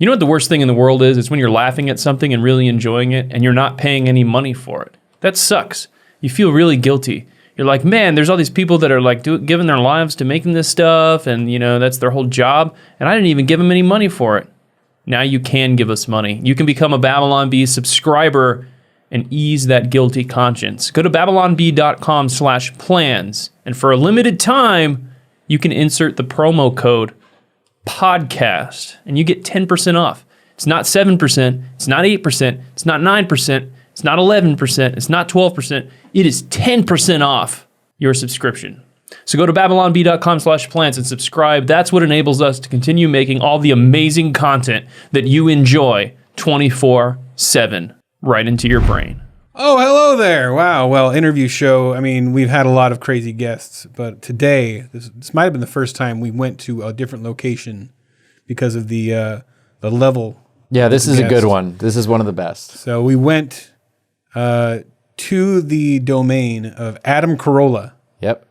You know what the worst thing in the world is? It's when you're laughing at something and really enjoying it and you're not paying any money for it. That sucks. You feel really guilty. You're like, man, there's all these people that are like giving their lives to making this stuff and, you know, that's their whole job. And I didn't even give them any money for it. Now you can give us money. You can become a Babylon Bee subscriber and ease that guilty conscience. Go to babylonbee.com/plans. And for a limited time, you can insert the promo code podcast and you get 10% off. It's not 7%, it's not 8%, it's not 9%, it's not 11%, it's not 12%. It is 10% off your subscription. So go to babylonbee.com/plans and subscribe. That's what enables us to continue making all the amazing content that you enjoy 24/7 right into your brain. Oh, hello there. Wow. Well, interview show. I mean, we've had a lot of crazy guests, but today, this might have been the first time we went to a different location because of the level. Yeah, this is a good one. This is one of the best. So we went to the domain of Adam Carolla. Yep.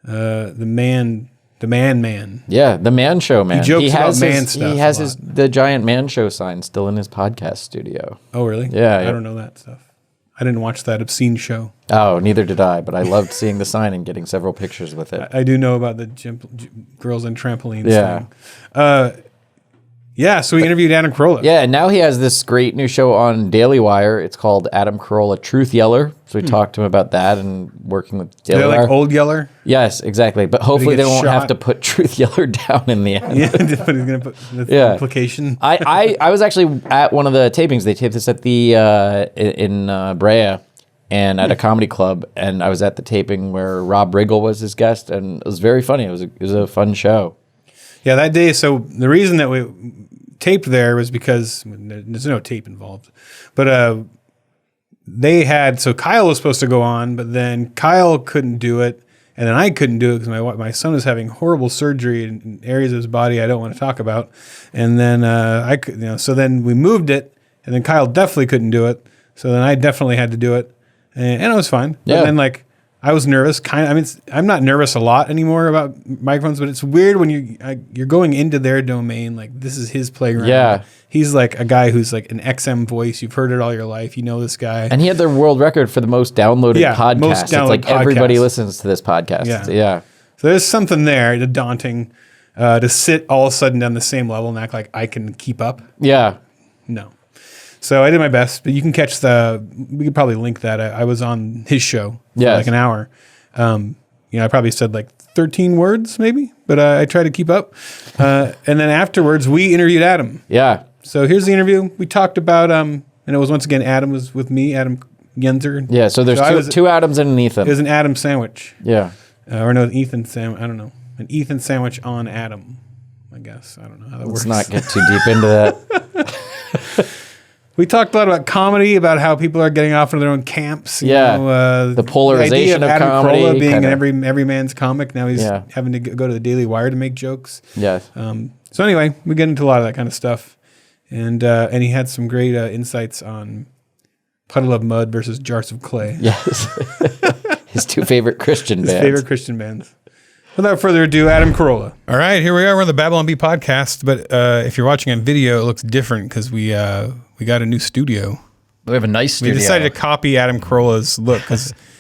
The man. Yeah, the man show man. He jokes about man stuff. He has the giant man show sign still in his podcast studio. Oh, really? Yeah. I don't know that stuff. I didn't watch that obscene show. Oh, neither did I, but I loved seeing the sign and getting several pictures with it. I do know about the girls and trampolines thing. Yeah, so we interviewed Adam Carolla. Yeah, and now he has this great new show on Daily Wire. It's called Adam Carolla Truth Yeller. So we talked to him about that and working with Daily Wire. They're like Old Yeller? Yes, exactly. But hopefully they won't have to put Truth Yeller down in the end. Yeah, but he's going to put the implication. I was actually at one of the tapings. They taped this at the in Brea and at a comedy club. And I was at the taping where Rob Riggle was his guest. And it was very funny. It was a fun show. Yeah, that day. So the reason that we taped there was because there's no tape involved, but so Kyle was supposed to go on, but then Kyle couldn't do it, and then I couldn't do it because my son was having horrible surgery in areas of his body I don't want to talk about, and then I could, so then we moved it, and then Kyle definitely couldn't do it, so then I definitely had to do it, and it was fine. Yeah. But then I was nervous. I'm not nervous a lot anymore about microphones, but it's weird when you're going into their domain. Like, this is his playground. Yeah. He's like a guy who's like an XM voice. You've heard it all your life. You know this guy. And he had the world record for the most downloaded podcast. Most downloaded it's like podcast. everybody listens to this podcast. Yeah. So there's something there, the daunting, to sit all of a sudden down the same level and act like I can keep up. Yeah. No. So I did my best, but you can catch we could probably link that. I was on his show for like an hour. I probably said like 13 words maybe, but I tried to keep up. And then afterwards we interviewed Adam. Yeah. So here's the interview. We talked about, and it was once again, Adam was with me, Adam Yenzer. Yeah. So there's two Adams and an Ethan. It was an Adam sandwich. Yeah. Or no, an Ethan sandwich. I don't know. An Ethan sandwich on Adam, I guess. I don't know how that works. Let's not get too deep into that. We talked a lot about comedy, about how people are getting off into their own camps. The polarization the idea of Adam comedy. Carolla being an every man's comic. Now he's having to go to the Daily Wire to make jokes. Yes. So anyway, we get into a lot of that kind of stuff. And he had some great insights on Puddle of Mud versus Jars of Clay. Yes. His two favorite Christian bands. Without further ado, Adam Carolla. All right, here we are. We're on the Babylon Bee podcast. But if you're watching on video, it looks different because we got a new studio. We have a nice studio. We decided to copy Adam Carolla's look.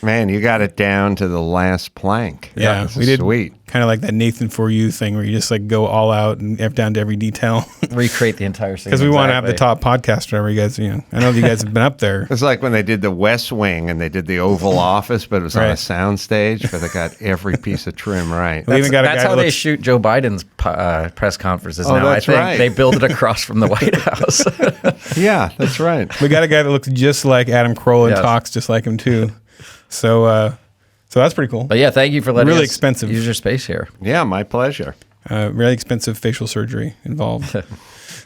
Man, you got it down to the last plank. Yeah, we did. Sweet. Kind of like that Nathan For You thing where you just like go all out and down to every detail. Recreate the entire scene. Because we want to have the top podcast wherever you guys, I know you guys have been up there. It's like when they did the West Wing and they did the Oval Office, but it was on a sound stage, but they got every piece of trim right. That's how they shoot Joe Biden's press conferences now. I think they build it across from the White House. Yeah, that's right. We got a guy that looks just like Adam Carolla and talks just like him too. So that's pretty cool. But yeah, thank you for letting us expensive. use your space here. Yeah, my pleasure. Really expensive facial surgery involved.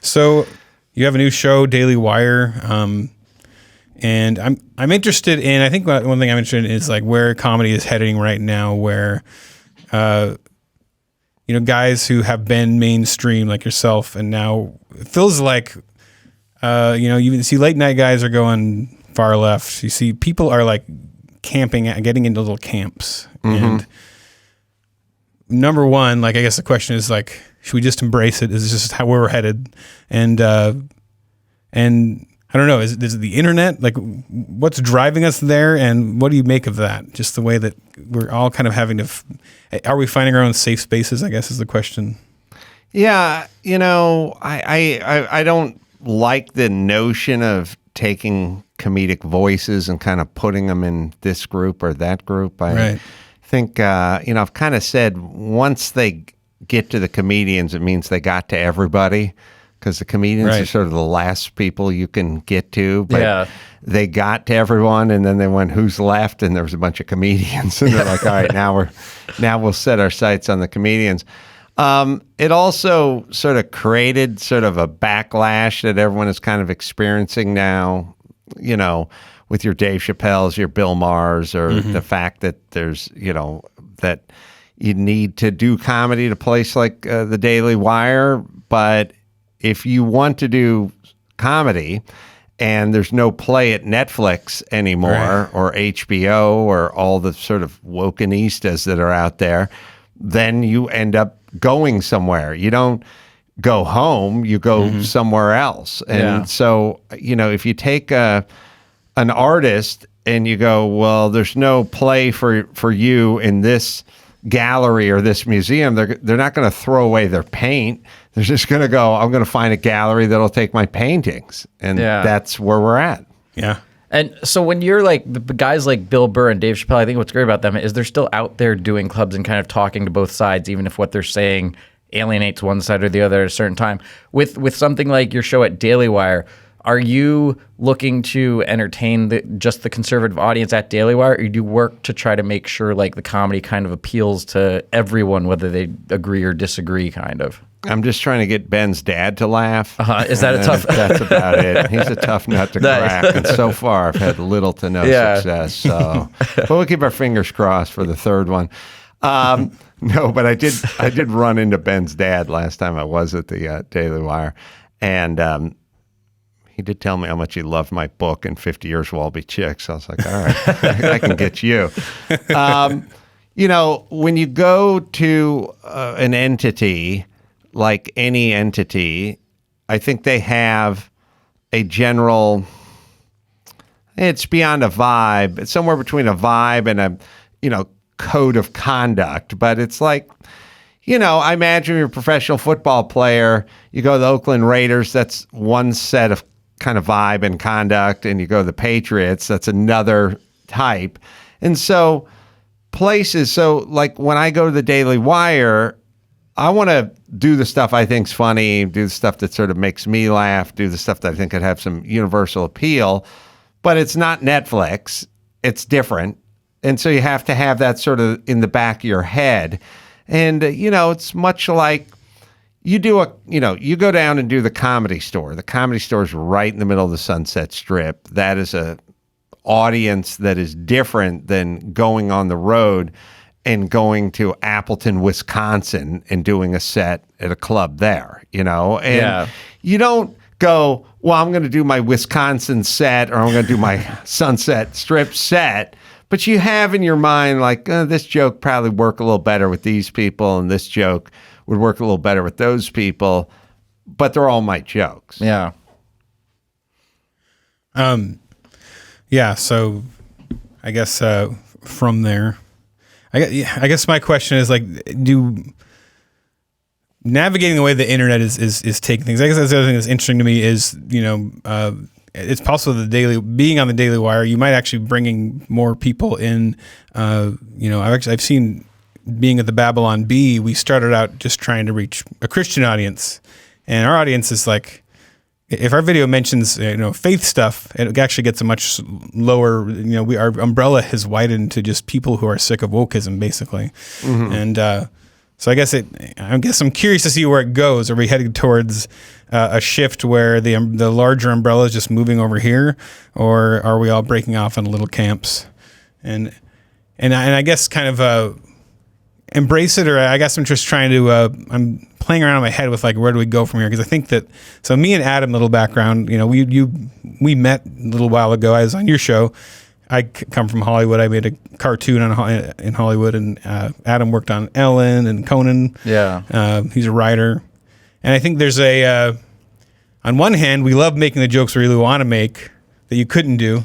So you have a new show, Daily Wire, and I'm interested in. I think one thing I'm interested in is like where comedy is heading right now. Where guys who have been mainstream like yourself, and now it feels like you see late night guys are going far left. You see people are like camping, getting into little camps, and number one, like I guess the question is like, should we just embrace it? Is this just how we're headed? And I don't know. Is it the internet? Like, what's driving us there? And what do you make of that? Just the way that we're all kind of having to. Are we finding our own safe spaces? I guess is the question. Yeah, I don't like the notion of taking comedic voices and kind of putting them in this group or that group. I think I've kind of said once they get to the comedians, it means they got to everybody. Because the comedians are sort of the last people you can get to, but they got to everyone, and then they went, "Who's left?" And there was a bunch of comedians, and they're like, "All right, now we'll set our sights on the comedians." It also sort of created sort of a backlash that everyone is kind of experiencing now. With your Dave Chappelle's, your Bill Maher's, or the fact that there's that you need to do comedy at a place like the Daily Wire, but if you want to do comedy and there's no play at Netflix anymore or HBO or all the sort of wokenistas that are out there, then you end up going somewhere. You don't go home, you go somewhere else. And so, if you take an artist and you go, well, there's no play for you in this gallery or this museum, they're not going to throw away their paint. They're just going to go, I'm going to find a gallery that'll take my paintings. And that's where we're at. Yeah. And so when you're like the guys like Bill Burr and Dave Chappelle, I think what's great about them is they're still out there doing clubs and kind of talking to both sides, even if what they're saying alienates one side or the other at a certain time. With something like your show at Daily Wire, are you looking to entertain just the conservative audience at Daily Wire, or do you work to try to make sure like the comedy kind of appeals to everyone, whether they agree or disagree, kind of? I'm just trying to get Ben's dad to laugh. Is that a tough? That's about it. He's a tough nut to crack, and so far I've had little to no success. So, but we'll keep our fingers crossed for the third one. No, but I did run into Ben's dad last time I was at the Daily Wire, and he did tell me how much he loved my book, and 50 Years Will All Be Chicks. I was like, all right, I can get you. When you go to an entity, like any entity, I think they have a general, it's beyond a vibe. It's somewhere between a vibe and a, code of conduct. But it's like, I imagine you're a professional football player, you go to the Oakland Raiders, that's one set of kind of vibe and conduct, and you go to the Patriots, that's another type. And so like when I go to the Daily Wire, I want to do the stuff I think's funny, do the stuff that sort of makes me laugh, do the stuff that I think could have some universal appeal, but it's not Netflix. It's different. And so you have to have that sort of in the back of your head. And, it's much like you go down and do the Comedy Store. The Comedy Store is right in the middle of the Sunset Strip. That is a audience that is different than going on the road and going to Appleton, Wisconsin, and doing a set at a club there, And you don't go, well, I'm going to do my Wisconsin set, or I'm going to do my Sunset Strip set. But you have in your mind, like, this joke probably work a little better with these people, and this joke would work a little better with those people. But they're all my jokes. Yeah. So I guess from there, I guess my question is like, navigating the way the internet is taking things. I guess that's the other thing that's interesting to me is, it's possible being on the Daily Wire, you might actually bringing more people in. I've seen being at the Babylon Bee, we started out just trying to reach a Christian audience, and our audience is like, if our video mentions faith stuff, it actually gets a much lower. Our umbrella has widened to just people who are sick of wokeism, basically. Mm-hmm. And so I guess I'm curious to see where it goes. Are we headed towards a shift where the larger umbrella is just moving over here, or are we all breaking off in little camps? And I guess kind of embrace it, or I guess I'm just trying to. I'm playing around in my head with like, where do we go from here? Because I think that, so me and Adam, little background, we met a little while ago. I was on your show, come from Hollywood. I made a cartoon in Hollywood, and Adam worked on Ellen and Conan. Yeah. He's a writer. And I think there's on one hand, we love making the jokes we really want to make that you couldn't do.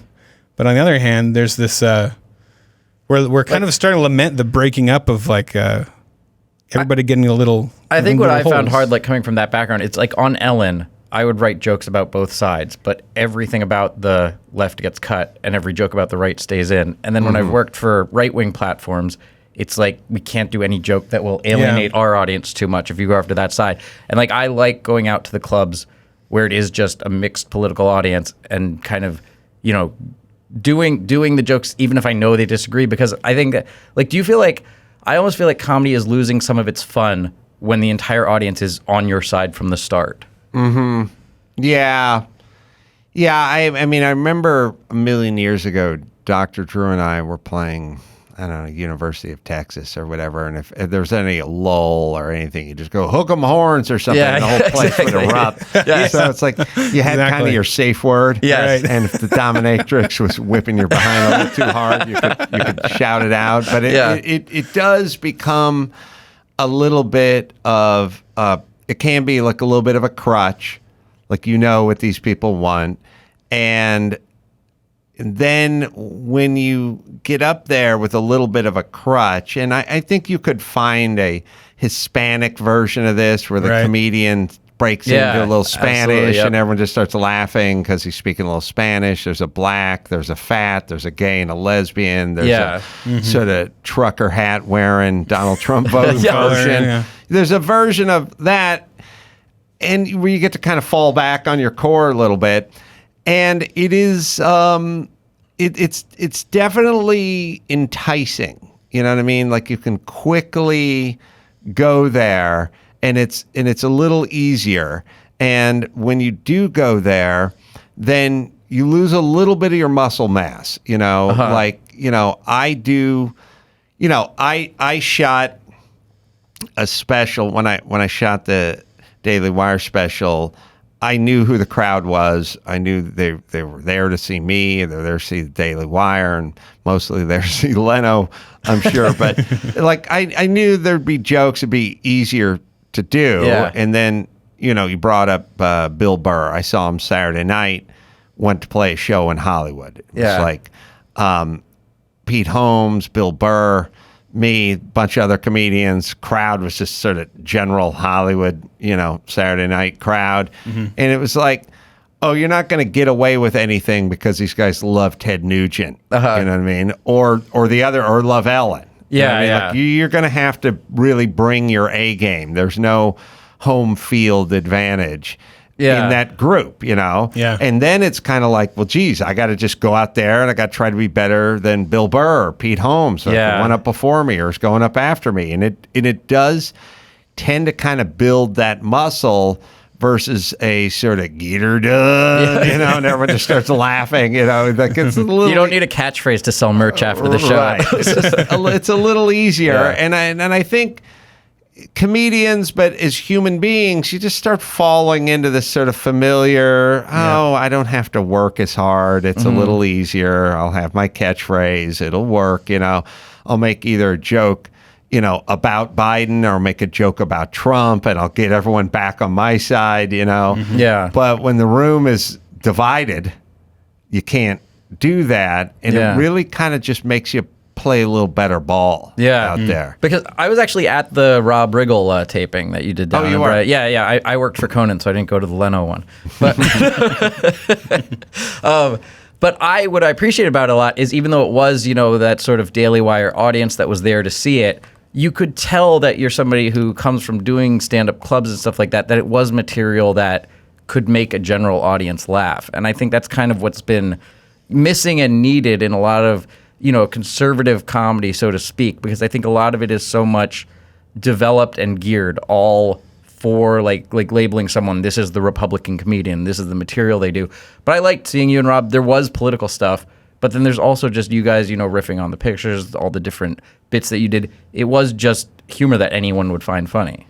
But on the other hand, there's this, we're kind of starting to lament the breaking up of like everybody getting a little. I think what I found holes. hard, like coming from that background, it's like on Ellen, I would write jokes about both sides, but everything about the left gets cut and every joke about the right stays in. And then when I've worked for right-wing platforms, it's like we can't do any joke that will alienate our audience too much if you go after that side. And like I like going out to the clubs where it is just a mixed political audience and kind of, you know, doing the jokes even if I know they disagree, because I think that, like, do you feel like, I almost feel like comedy is losing some of its fun when the entire audience is on your side from the start. Yeah. I mean, I remember a million years ago, Dr. Drew and I were playing, I don't know, University of Texas or whatever, and if there was any lull or anything, you just go hook 'em horns or something, and the whole place would erupt. So it's like you had kind of your safe word, and if the dominatrix was whipping your behind a little too hard, you could shout it out. But it does become a little bit of it can be like a little bit of a crutch, like you know what these people want, and then when you get up there with a little bit of a crutch, and I think you could find a Hispanic version of this where the comedian breaks into a little Spanish and everyone just starts laughing because he's speaking a little Spanish. There's a black, there's a fat, there's a gay and a lesbian. There's a sort of trucker hat wearing Donald Trump version. There's a version of that, and where you get to kind of fall back on your core a little bit. And it is, it's definitely enticing. You know what I mean? Like you can quickly go there, and it's a little easier. And when you do go there, then you lose a little bit of your muscle mass. You know, like I shot a special when I shot the Daily Wire special. I knew who the crowd was. I knew they were there to see me. They're there to see the Daily Wire, and mostly there to see Leno, I'm sure. But like I knew there'd be jokes. It'd be easier to do. And then you brought up Bill Burr. I saw him Saturday night. Went to play a show in Hollywood. It was like Pete Holmes, Bill Burr, me, a bunch of other comedians. Crowd was just sort of general Hollywood, Saturday night crowd. And it was like, oh, you're not going to get away with anything because these guys love Ted Nugent. You know what I mean? Or love Ellen. You know what I mean? Like, you're going to have to really bring your A game. There's no home field advantage in that group, And then it's kind of like, well, geez, I got to just go out there and I got to try to be better than Bill Burr or Pete Holmes, or one up before me or is going up after me. And it does tend to kind of build that muscle versus a sort of get her done, and everyone just starts laughing, like it's a little. You don't need a catchphrase to sell merch after the show. Right. It's a little easier. And I think comedians, but as human beings, you just start falling into this sort of familiar, I don't have to work as hard. It's a little easier. I'll have my catchphrase. It'll work. I'll make either a joke, about Biden, or make a joke about Trump, and I'll get everyone back on my side, But when the room is divided, you can't do that. And it really kind of just makes you play a little better ball out there. Because I was actually at the Rob Riggle taping that you did down you were? Yeah. I worked for Conan, so I didn't go to the Leno one. But but what I appreciate about it a lot is, even though it was, that sort of Daily Wire audience that was there to see it, you could tell that you're somebody who comes from doing stand-up clubs and stuff like that it was material that could make a general audience laugh. And I think that's kind of what's been missing and needed in a lot of conservative comedy, so to speak, because I think a lot of it is so much developed and geared all for like labeling someone, this is the Republican comedian, this is the material they do. But I liked seeing you and Rob. There was political stuff, but then there's also just you guys, riffing on the pictures, all the different bits that you did. It was just humor that anyone would find funny.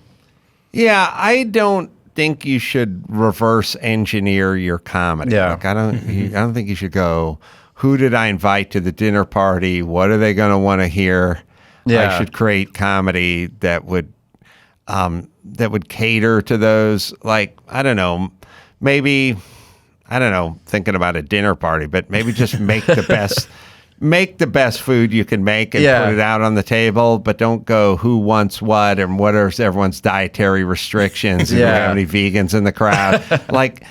Yeah, I don't think you should reverse engineer your comedy. Like, I don't think you should go who did I invite to the dinner party? What are they going to want to hear? Yeah. I should create comedy that would cater to those. Like, I don't know, maybe, I don't know, thinking about a dinner party, but maybe just make the best food you can make and put it out on the table, but don't go who wants what and what are everyone's dietary restrictions. And do we have any vegans in the crowd? Like,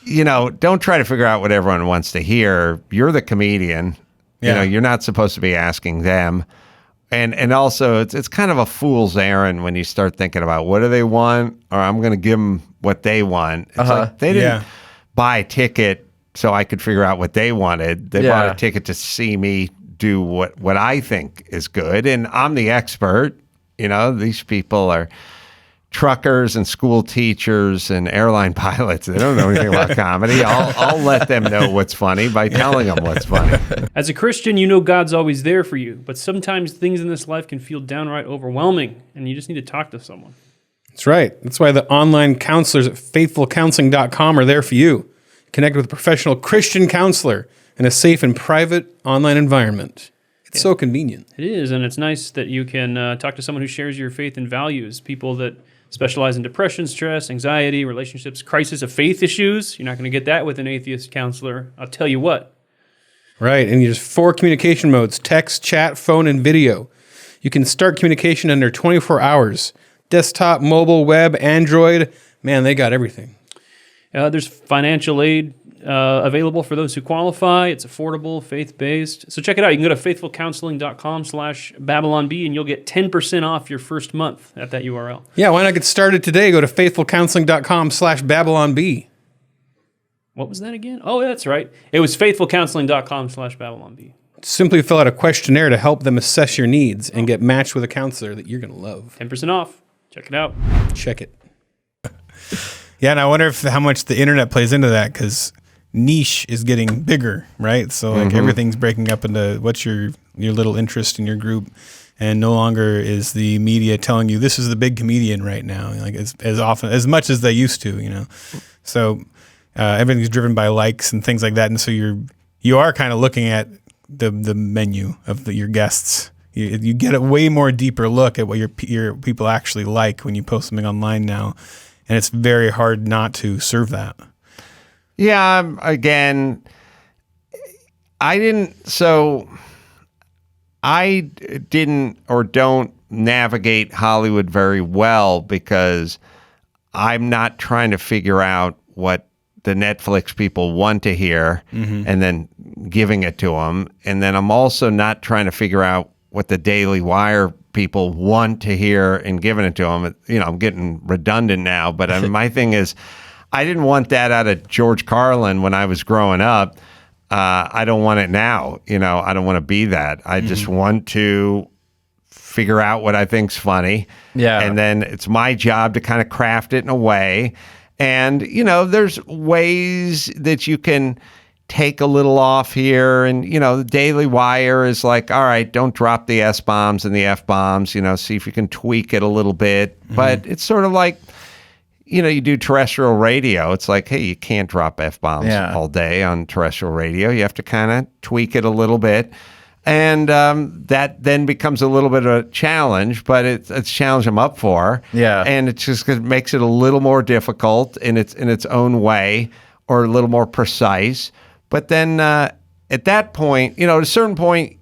don't try to figure out what everyone wants to hear. You're the comedian. You're not supposed to be asking them. And also, it's kind of a fool's errand when you start thinking about what do they want, or I'm going to give them what they want. It's like they didn't buy a ticket so I could figure out what they wanted. They bought a ticket to see me do what I think is good, and I'm the expert. These people are truckers and school teachers and airline pilots. They don't know anything about comedy. I'll let them know what's funny by telling them what's funny. As a Christian, you know God's always there for you, but sometimes things in this life can feel downright overwhelming, and you just need to talk to someone. That's right. That's why the online counselors at faithfulcounseling.com are there for you. Connect with a professional Christian counselor in a safe and private online environment. It's so convenient. It is, and it's nice that you can talk to someone who shares your faith and values, people that specialize in depression, stress, anxiety, relationships, crisis of faith issues. You're not going to get that with an atheist counselor. I'll tell you what. Right, and there's 4 communication modes: text, chat, phone, and video. You can start communication under 24 hours. Desktop, mobile, web, Android. Man, they got everything. There's financial aid available for those who qualify. It's affordable, faith-based. So check it out. You can go to faithfulcounseling.com/BabylonB, and you'll get 10% off your first month at that URL. Yeah, why not get started today? Go to faithfulcounseling.com/BabylonB. What was that again? Oh, that's right. It was faithfulcounseling.com/BabylonB. Simply fill out a questionnaire to help them assess your needs and get matched with a counselor that you're going to love. 10% off. Check it out. Check it. Yeah, and I wonder how much the internet plays into that, because niche is getting bigger, right? So like everything's breaking up into what's your little interest in your group, and no longer is the media telling you this is the big comedian right now, like as much as they used to, So everything's driven by likes and things like that, and so you are kind of looking at the menu of your guests. You get a way more deeper look at what your people actually like when you post something online now. And it's very hard not to serve that. Yeah, again, I didn't or don't navigate Hollywood very well because I'm not trying to figure out what the Netflix people want to hear and then giving it to them. And then I'm also not trying to figure out what the Daily Wire people want to hear and giving it to them. I'm getting redundant now, but my thing is, I didn't want that out of George Carlin when I was growing up. I don't want it now. I don't want to be that. I just want to figure out what I think's funny. Yeah. And then it's my job to kind of craft it in a way. And, there's ways that you can take a little off here. And, the Daily Wire is like, all right, don't drop the S-bombs and the F-bombs, see if you can tweak it a little bit. But it's sort of like, you do terrestrial radio. It's like, hey, you can't drop F-bombs all day on terrestrial radio. You have to kind of tweak it a little bit. And that then becomes a little bit of a challenge, but it's a challenge I'm up for. Yeah. And it's just makes it a little more difficult in its own way, or a little more precise. But then at that point, at a certain point,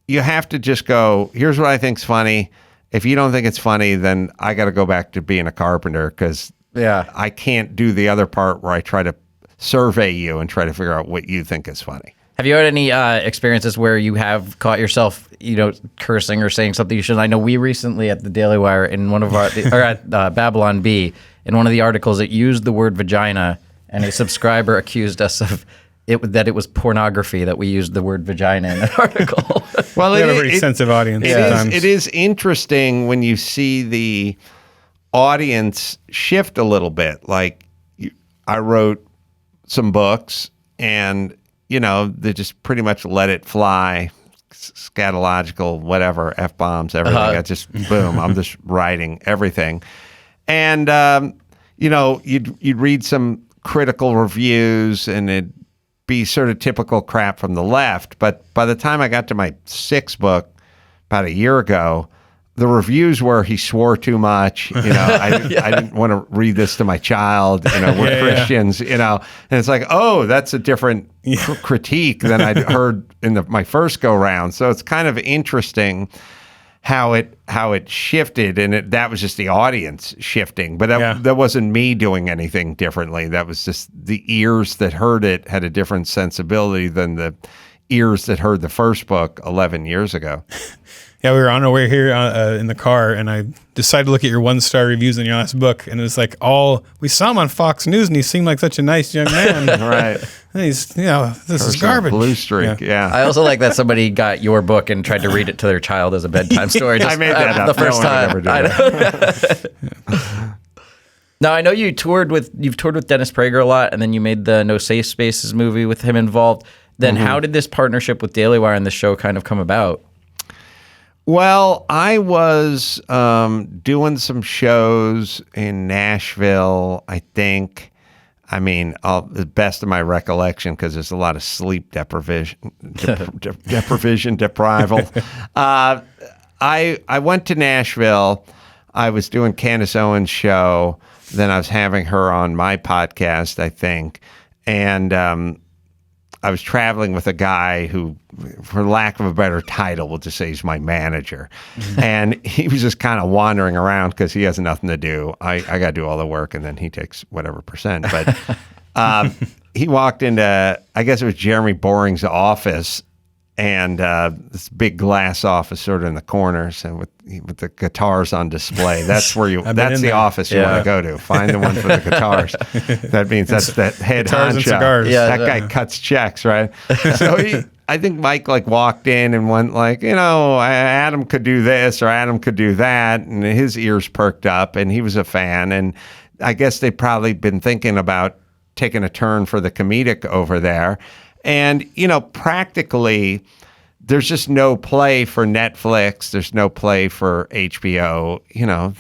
you have to just go, here's what I think's funny. If you don't think it's funny, then I got to go back to being a carpenter, because I can't do the other part where I try to survey you and try to figure out what you think is funny. Have you had any experiences where you have caught yourself, cursing or saying something you shouldn't? I know we recently at the Daily Wire, in one of our, or at Babylon B, in one of the articles, it used the word vagina, and a subscriber accused us of that it was pornography that we used the word vagina in that article. Well, we have a pretty sensitive audience. It is interesting when you see the audience shift a little bit. Like, I wrote some books, and they just pretty much let it fly, scatological, whatever, F-bombs, everything. I just, boom, I'm just writing everything. And, you'd read some critical reviews, and be sort of typical crap from the left. But by the time I got to my 6th book, about a year ago, the reviews were he swore too much. I didn't want to read this to my child. We're Christians. And it's like, oh, that's a different critique than I'd heard in my first go round. So it's kind of interesting how it shifted, and that was just the audience shifting. But that wasn't me doing anything differently. That was just the ears that heard it had a different sensibility than the ears that heard the first book 11 years ago. Yeah, we were on our way here in the car, and I decided to look at your 1-star reviews on your last book, and it was like we saw him on Fox News, and he seemed like such a nice young man. Right. And he's, this is garbage. Blue streak, yeah. I also like that somebody got your book and tried to read it to their child as a bedtime story. I made that up. The first time. Now, I know you've toured with Dennis Prager a lot, and then you made the No Safe Spaces movie with him involved. Then how did this partnership with Daily Wire and the show kind of come about? Well, I was doing some shows in Nashville, I think. I mean, the best of my recollection, because there's a lot of sleep deprival. I went to Nashville. I was doing Candace Owens' show. Then I was having her on my podcast, I think. And I was traveling with a guy who, for lack of a better title, we'll just say he's my manager. And he was just kind of wandering around because he has nothing to do. I got to do all the work, and then he takes whatever percent. But he walked into, I guess it was Jeremy Boring's office, and this big glass office sort of in the corners, and with the guitars on display. That's where that's the office you want to go to. Find the one for the guitars. That means that's that head guitars honcho. and cigars. Yeah, that guy cuts checks, right? So I think Mike walked in and went Adam could do this or Adam could do that, and his ears perked up, and he was a fan, and I guess they'd probably been thinking about taking a turn for the comedic over there. And, practically, there's just no play for Netflix. There's no play for HBO.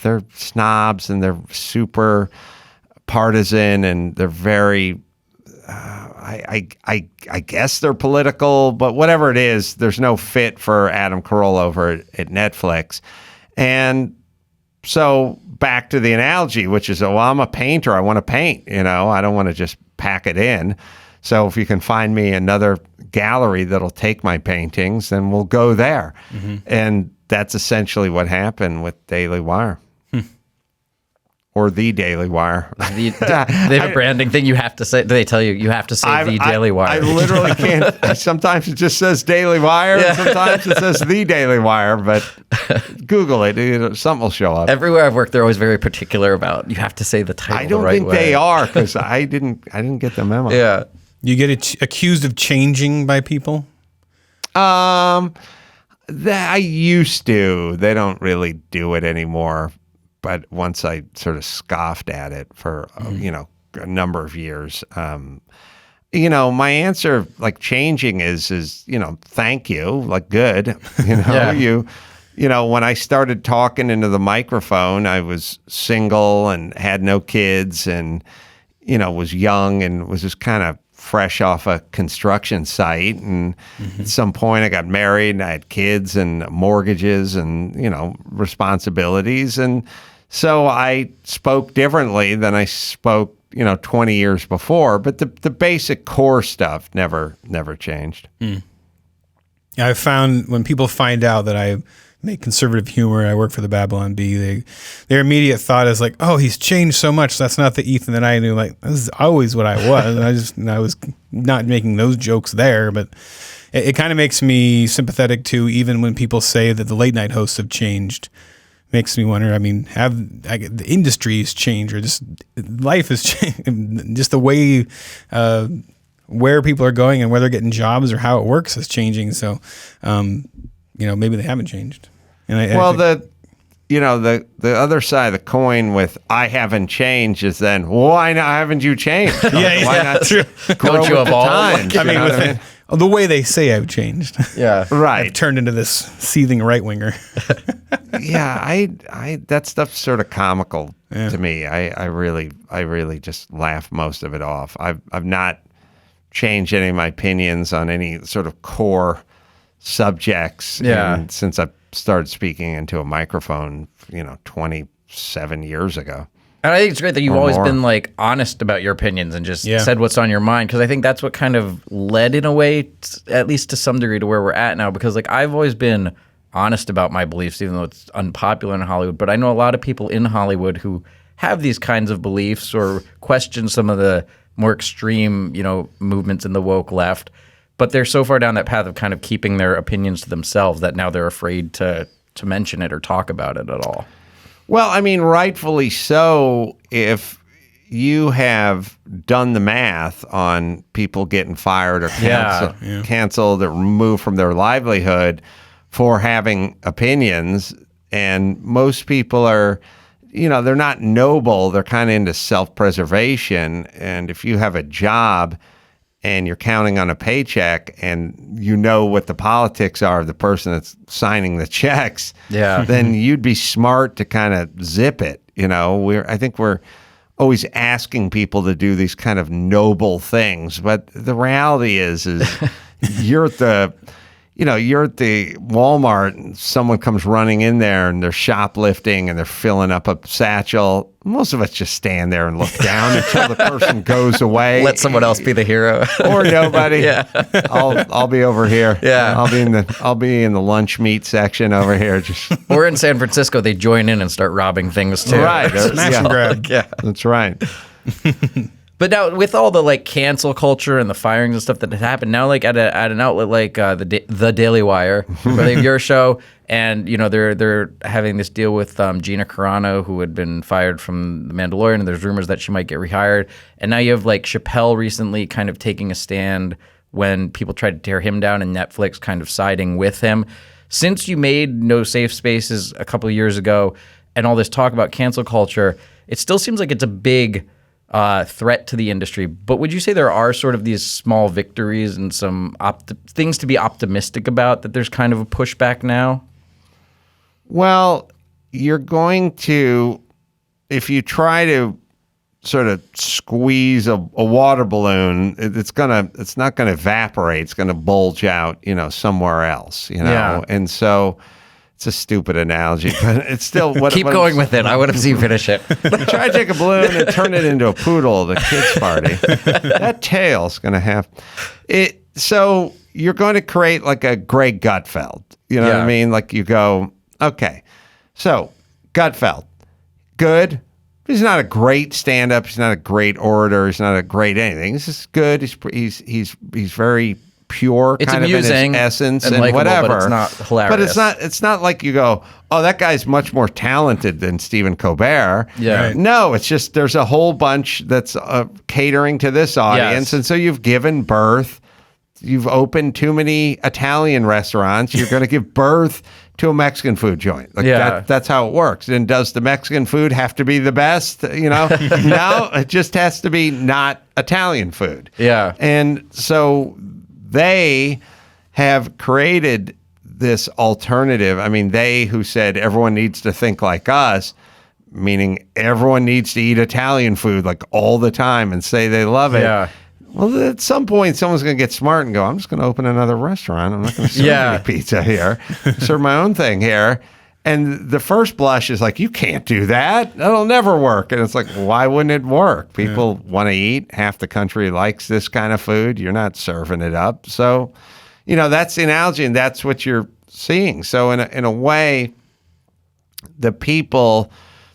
They're snobs, and they're super partisan, and they're very, I guess they're political, but whatever it is, there's no fit for Adam Carolla over at Netflix. And so back to the analogy, which is, I'm a painter. I want to paint, I don't want to just pack it in. So if you can find me another gallery that'll take my paintings, then we'll go there. And that's essentially what happened with Daily Wire. Or the Daily Wire. They have a branding thing you have to say. They tell you have to say the Daily Wire. I literally can't. Sometimes it just says Daily Wire. And sometimes it says the Daily Wire. But Google it. Something will show up. Everywhere I've worked, they're always very particular about you have to say the title. I don't think they are, because I didn't get the memo. Yeah. You get accused of changing by people? That I used to. They don't really do it anymore. But once I sort of scoffed at it for, a number of years, my answer, changing is, thank you, good, when I started talking into the microphone, I was single and had no kids and, was young and was just kind of fresh off a construction site. And at some point I got married and I had kids and mortgages and, responsibilities. And so I spoke differently than I spoke, 20 years before, but the basic core stuff never changed. Yeah, I've found when people find out that I make conservative humor, I work for the Babylon Bee, their immediate thought is oh, he's changed so much. That's not the Ethan that I knew. This is always what I was. And I was not making those jokes there, but it kind of makes me sympathetic to even when people say that the late night hosts have changed. Makes me wonder, have the industries changed, or just life has changed? Just the way where people are going and where they're getting jobs or how it works is changing. So, maybe they haven't changed. And the other side of the coin with I haven't changed is then why not haven't you changed? Why not true. Don't you evolve? The way they say I've changed. Yeah, right. I've turned into this seething right winger. Yeah, I that stuff's sort of comical to me. I really just laugh most of it off. I've not changed any of my opinions on any sort of core subjects. And since I started speaking into a microphone, 27 years ago. And I think it's great that you've always more. been like honest about your opinions and just said what's on your mind, because I think that's what kind of led in a way, at least to some degree, to where we're at now. Because like I've always been honest about my beliefs, even though it's unpopular in Hollywood. But I know a lot of people in Hollywood who have these kinds of beliefs or question some of the more extreme, movements in the woke left. But they're so far down that path of kind of keeping their opinions to themselves that now they're afraid to mention it or talk about it at all. Well, I mean, rightfully so. If you have done the math on people getting fired or canceled or removed from their livelihood for having opinions, and most people are, they're not noble. They're kind of into self-preservation. And if you have a job and you're counting on a paycheck and what the politics are of the person that's signing the checks, then you'd be smart to kind of zip it. I think we're always asking people to do these kind of noble things, but the reality is you're at the Walmart and someone comes running in there and they're shoplifting and they're filling up a satchel. Most of us just stand there and look down until the person goes away. Let someone else be the hero. Or nobody. I'll be over here. I'll be in the lunch meat section over here. Or in San Francisco, they join in and start robbing things too. Right. Smash and grab. That's right. But now, with all the like cancel culture and the firings and stuff that had happened, now like at an outlet like the Daily Wire, where they have your show, and they're having this deal with Gina Carano, who had been fired from The Mandalorian, and there's rumors that she might get rehired. And now you have like Chappelle recently kind of taking a stand when people tried to tear him down, and Netflix kind of siding with him. Since you made No Safe Spaces a couple of years ago, and all this talk about cancel culture, it still seems like it's a big threat to the industry. But would you say there are sort of these small victories and some things to be optimistic about, that there's kind of a pushback now? Well, you're going to, if you try to sort of squeeze a water balloon, it's not going to evaporate. It's going to bulge out, somewhere else, And so it's a stupid analogy, but it's still what. Keep going with it. I want to see you finish it. You try to take a balloon and turn it into a poodle at a kid's party. That tail's going to have it. So you're going to create like a Greg Gutfeld. You know what I mean? Like you go, okay, so Gutfeld, good. He's not a great stand-up. He's not a great orator. He's not a great anything. He's just good. He's very pure, it's kind amusing, of in his essence and likable, whatever. But it's not hilarious. But it's not like you go, oh, that guy's much more talented than Stephen Colbert. Yeah. Right. No, it's just there's a whole bunch that's catering to this audience, and so you've given birth. You've opened too many Italian restaurants. You're going to give birth to a Mexican food joint. Like that's how it works. And does the Mexican food have to be the best? No, it just has to be not Italian food. Yeah. And so they have created this alternative. I mean, they who said everyone needs to think like us, meaning everyone needs to eat Italian food like all the time and say they love it. Yeah. Well, at some point, someone's going to get smart and go, I'm just going to open another restaurant. I'm not going to serve any pizza here. Serve my own thing here. And the first blush is like, you can't do that. That'll never work. And it's like, why wouldn't it work? People want to eat. Half the country likes this kind of food. You're not serving it up. So, that's the analogy, and that's what you're seeing. So in a way, the people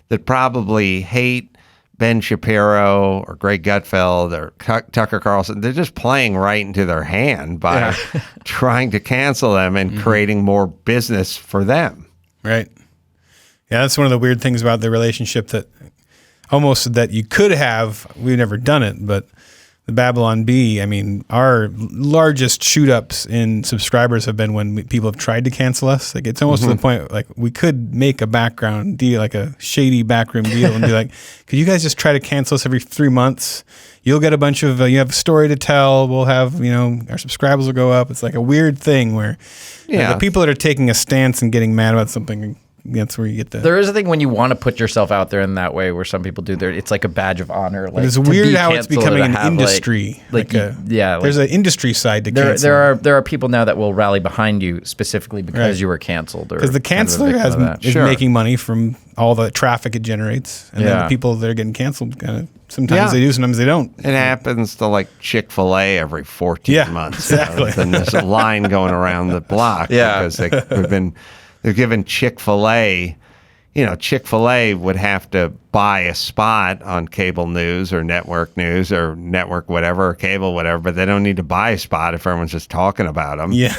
that probably hate Ben Shapiro or Greg Gutfeld or Tucker Carlson, they're just playing right into their hand by trying to cancel them and creating more business for them. Right. Yeah, that's one of the weird things about the relationship that you could have. We've never done it, but the Babylon Bee, I mean, our largest shoot-ups in subscribers have been when people have tried to cancel us. Like, it's almost to the point, like, we could make a background deal, like a shady backroom deal, and be like, could you guys just try to cancel us every 3 months? You'll get a bunch of, you have a story to tell. We'll have, our subscribers will go up. It's like a weird thing where the people that are taking a stance and getting mad about something that's where you get the. There is a thing when you want to put yourself out there in that way, where some people do. It's like a badge of honor. Like, but it's weird how it's becoming an industry. There's an industry side to canceling. There are people now that will rally behind you specifically because you were canceled. Because the canceller is making money from all the traffic it generates, and then the people that are getting canceled kind of sometimes they do, sometimes they don't. It happens to like Chick-fil-A every 14 months. Exactly. Then there's a line going around the block because they're giving Chick-fil-A. Chick-fil-A would have to buy a spot on cable news or network whatever, or cable whatever, but they don't need to buy a spot if everyone's just talking about them. Yeah.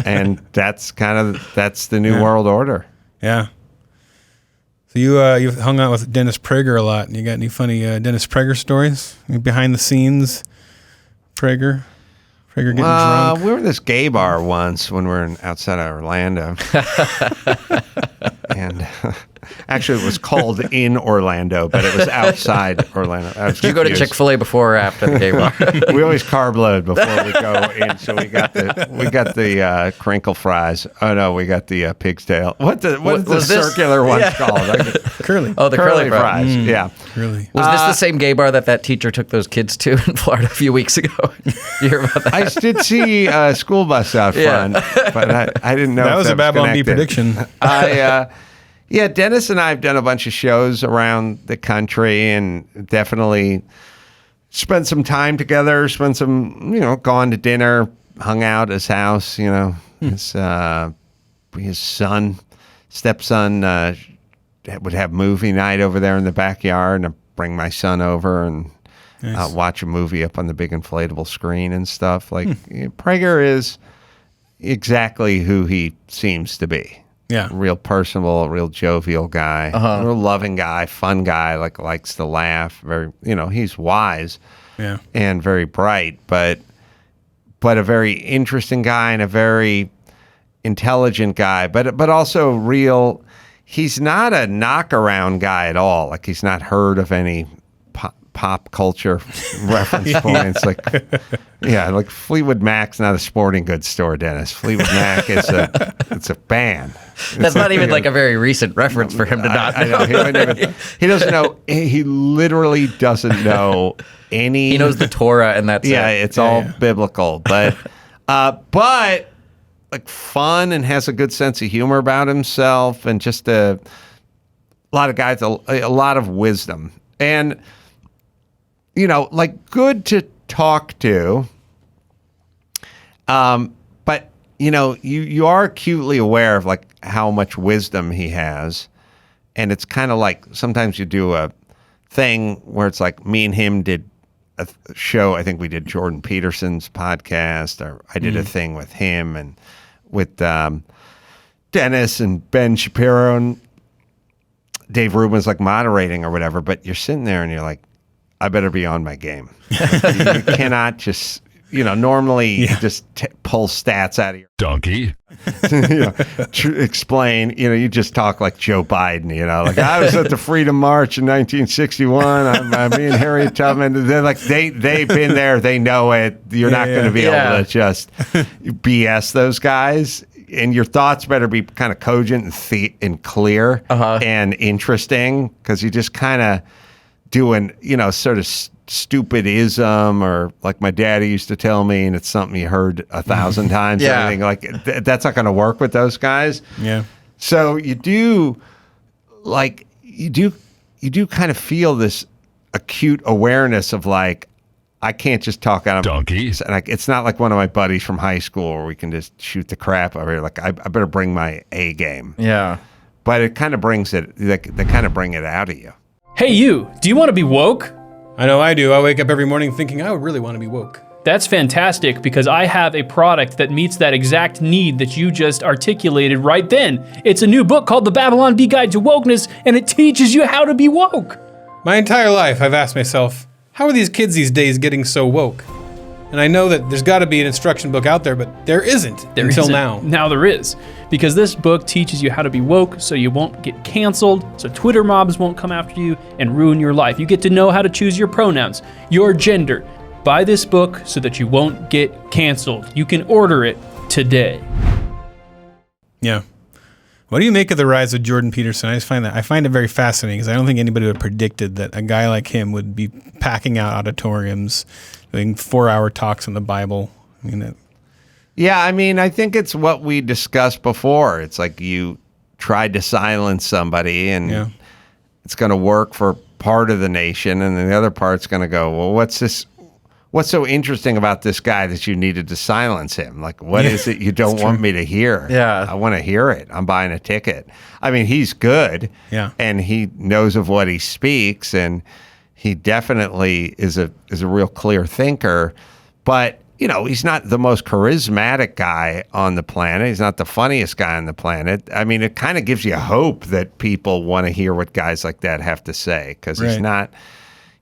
And that's the new world order. Yeah. So you've hung out with Dennis Prager a lot, and you got any funny Dennis Prager stories? Behind the scenes, Prager getting drunk? We were in this gay bar once when we were outside of Orlando. And actually, it was called in Orlando, but it was outside Orlando. Did you go to Chick-fil-A before or after the gay bar? We always carb load before we go in, so we got the crinkle fries. Oh no, we got the pig's tail. What's the circular one called? Curly. Oh, the curly fries. Yeah. Curly. Was this the same gay bar that teacher took those kids to in Florida a few weeks ago? You hear about that? I did see a school bus out front, but I didn't know that was a Babylon Bee prediction. Dennis and I have done a bunch of shows around the country and definitely spent some time together, gone to dinner, hung out at his house, his stepson would have movie night over there in the backyard, and I'd bring my son over and watch a movie up on the big inflatable screen and stuff. Like Prager is exactly who he seems to be. Yeah. Real personable, real jovial guy, real loving guy, fun guy, likes to laugh. Very, he's wise and very bright, but a very interesting guy and a very intelligent guy, but also real. He's not a knockaround guy at all. Like, he's not heard of any pop culture reference points. Like Fleetwood Mac's not a sporting goods store, Dennis. Fleetwood Mac is it's a band. That's not even like a very recent reference for him to not know. I know. He doesn't know. He literally doesn't know any. He knows the Torah, and that's it's all biblical, but like fun and has a good sense of humor about himself, and just a lot of guys, a lot of wisdom, and like good to talk to. But you are acutely aware of like how much wisdom he has, and it's kind of like sometimes you do a thing where it's like me and him did a show. I think we did Jordan Peterson's podcast, or I did a thing with him and with Dennis and Ben Shapiro, and Dave Rubin's like moderating or whatever. But you're sitting there and you're like, I better be on my game. You cannot just, normally just pull stats out of your donkey. Explain, you just talk like Joe Biden, like I was at the Freedom March in 1961. I'm me and Harriet Tubman. They're like, they've been there. They know it. You're not going to be able to just BS those guys. And your thoughts better be kind of cogent and clear and interesting, because you just kind of doing, sort of stupidism, or like my daddy used to tell me, and it's something you heard 1,000 times. Anything like that's not going to work with those guys. Yeah. So you do kind of feel this acute awareness of like, I can't just talk out of donkeys. Like, it's not like one of my buddies from high school where we can just shoot the crap over here. Like, I better bring my A game. Yeah. But it kind of brings it. They kind of bring it out of you. Hey, you. Do you want to be woke? I know I do. I wake up every morning thinking I really want to be woke. That's fantastic, because I have a product that meets that exact need that you just articulated right then. It's a new book called The Babylon Bee Guide to Wokeness, and it teaches you how to be woke. My entire life, I've asked myself, how are these kids these days getting so woke? And I know that there's got to be an instruction book out there, but there isn't until now. Now there is, because this book teaches you how to be woke so you won't get canceled, so Twitter mobs won't come after you and ruin your life. You get to know how to choose your pronouns, your gender. Buy this book so that you won't get canceled. You can order it today. Yeah. What do you make of the rise of Jordan Peterson? I find it very fascinating because I don't think anybody would have predicted that a guy like him would be packing out auditoriums, doing 4-hour talks on the Bible. I mean, I think it's what we discussed before. It's like you tried to silence somebody, and it's going to work for part of the nation, and then the other part's going to go, well, what's this? What's so interesting about this guy that you needed to silence him? Like, what is it you don't want me to hear? Yeah. I want to hear it. I'm buying a ticket. I mean, he's good. Yeah. And he knows of what he speaks, and he definitely is a real clear thinker. But, he's not the most charismatic guy on the planet. He's not the funniest guy on the planet. I mean, it kind of gives you hope that people want to hear what guys like that have to say, because he's not...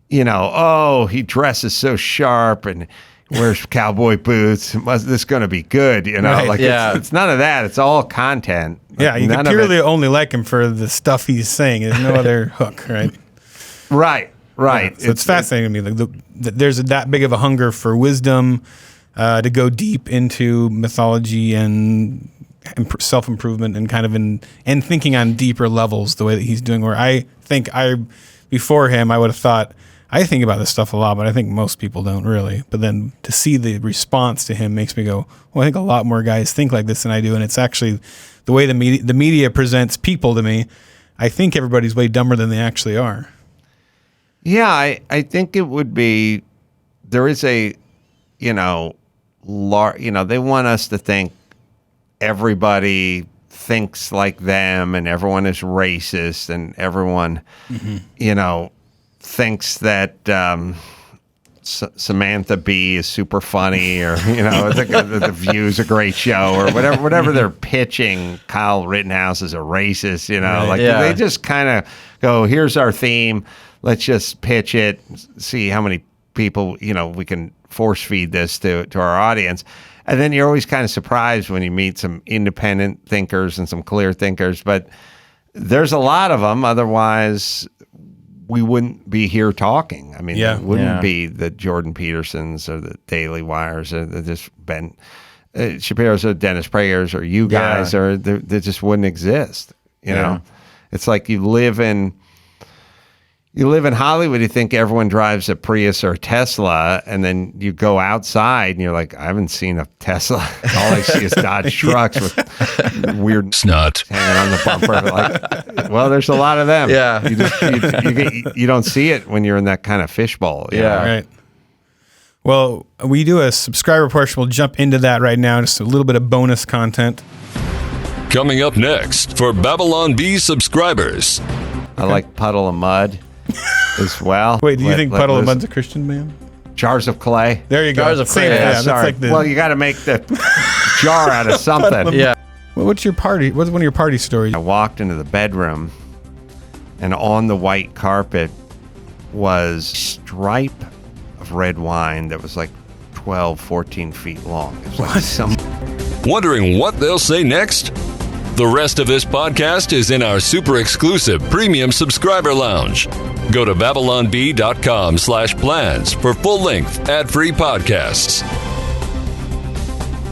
he dresses so sharp and wears cowboy boots. This is going to be good, Right. It's none of that. It's all content. Yeah, you can purely only like him for the stuff he's saying. There's no other hook, right? Right. Yeah, so it's fascinating to me. Like there's that big of a hunger for wisdom, to go deep into mythology and self-improvement and kind of and thinking on deeper levels the way that he's doing. Where I think before him, I would have thought, I think about this stuff a lot, but I think most people don't really. But then to see the response to him makes me go, well, I think a lot more guys think like this than I do. And it's actually the way the media presents people to me. I think everybody's way dumber than they actually are. Yeah, I think it would be, there is a, they want us to think everybody thinks like them and everyone is racist and everyone, thinks that Samantha Bee is super funny, or the View's a great show, or whatever they're pitching. Kyle Rittenhouse is a racist, They just kind of go, here's our theme, let's just pitch it, see how many people we can force feed this to our audience. And then you're always kind of surprised when you meet some independent thinkers and some clear thinkers, but there's a lot of them. Otherwise, we wouldn't be here talking. I mean, it wouldn't be the Jordan Petersons or the Daily Wires or just Ben Shapiro's or Dennis Prager's or you guys, or they just wouldn't exist. You know, it's like you live in Hollywood, you think everyone drives a Prius or a Tesla, and then you go outside and you're like, I haven't seen a Tesla. All I see is Dodge trucks with weird snot hanging on the bumper. Like, well, there's a lot of them. Yeah. You don't see it when you're in that kind of fishbowl. You know? Right. Well, we do a subscriber portion. We'll jump into that right now. Just a little bit of bonus content. Coming up next for Babylon Bee subscribers. I like Puddle of Mud as well. Wait, do you think Puddle of Mud's a Christian band? Jars of Clay. There you go. Jars of Clay. Yeah, sorry. That's like well, you got to make the jar out of something. Yeah. Well, what's one of your party stories? I walked into the bedroom, and on the white carpet was a stripe of red wine that was like 12, 14 feet long. It was like some... Wondering what they'll say next? The rest of this podcast is in our super exclusive premium subscriber lounge. Go to babylonbee.com/plans for full-length ad-free podcasts.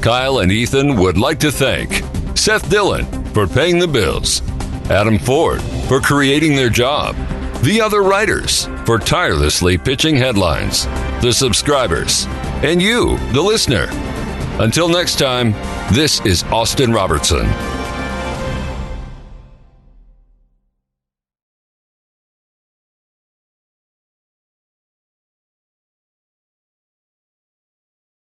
Kyle and Ethan would like to thank Seth Dillon for paying the bills, Adam Ford for creating their job, the other writers for tirelessly pitching headlines, the subscribers, and you, the listener. Until next time, this is Austin Robertson.